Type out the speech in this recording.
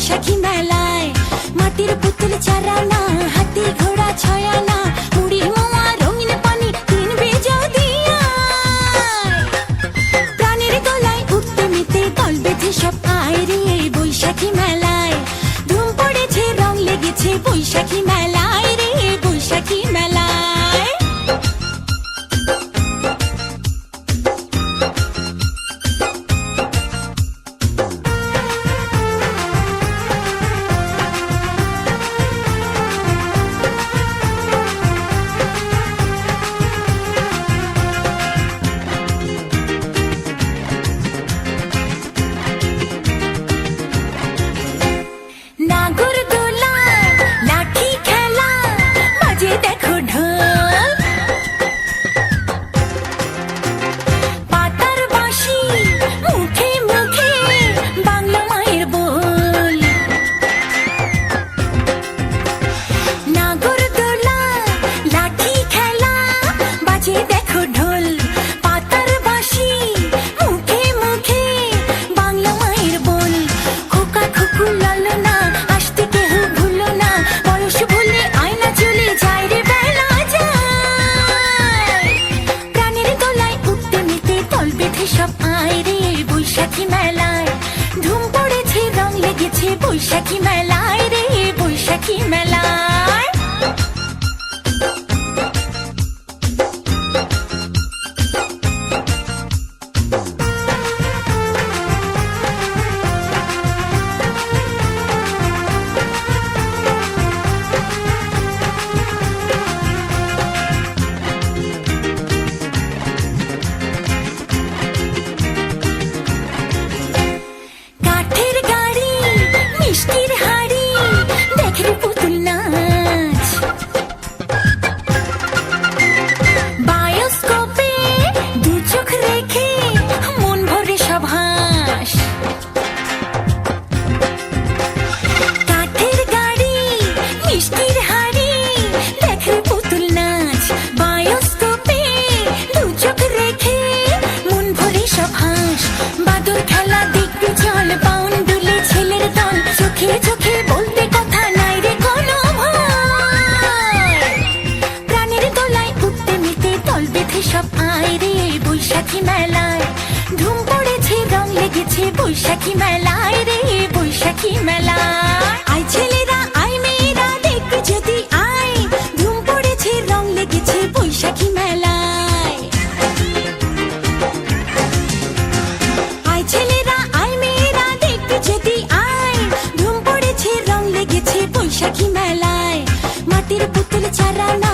বৈশাখী মেলায় মাটির পুতুল চারানা হাতি ঘোড়া ছয়ানা মুড়ি মোয়া রঙিন পানি কিনবে যদি প্রাণের গলায় উঠতে মেতে দল বেঁধে সব আয় রে বৈশাখী মেলায় ধুম পড়েছে রং লেগেছে বৈশাখী মেলায় রে বৈশাখী মেলায়। নাগরদোলা লাঠি খেলা বাজে দেখো ঢোল পাতার বাঁশি মুখে মুখে বাংলা মায়ের বোল নাগরদোলা লাঠি খেলা বাজে দেখো ঢোল পাতার বাঁশি মুখে মুখে বাংলা মায়ের বোল খোকা খুকু লালনা আসতে কেহ ভুলো না বয়স ভুলে আয়না চলে যায় রে বেলা যায় প্রাণের গলায় উঠতে মেতে দল বেঁধে সব আয় রে বৈশাখী মেলায় ধুম পড়েছে রং লেগেছে বৈশাখী মেলায় রে বৈশাখী মেলায়। কাঠের গাড়ি মিষ্টির হাড়ি দেখে পুতুল নাচ বায়োস্কোপে দু চোখ রেখে মন ভরে সব হাস কাঠের গাড়ি মিষ্টির হাড়ি দেখে পুতুল নাচ বায়োস্কোপে দু চোখ রেখে মন ভরে সব হাস বাদর খেলা দেখতে চল বাউন দুলে ছেলের দল চোখে চোখে বলতে কথা নাই রে কোনো ভয় প্রাণের গলায় উঠতে মেতে দল বেঁধে সব আয় রে বৈশাখী মেলায় ধুম পড়েছে রং লেগেছে বৈশাখী মেলায় রে বৈশাখী মেলায়। আয় ছেলেরা আয় মেয়েরা দেখতে যদি আয় ধুম পড়েছে রং লেগেছে বৈশাখী মেলায় আয় ছেলেরা আয় মেয়েরা দেখতে যদি আয় ধুম পড়েছে রং লেগেছে বৈশাখী মেলায় মাটির পুতুল চারানা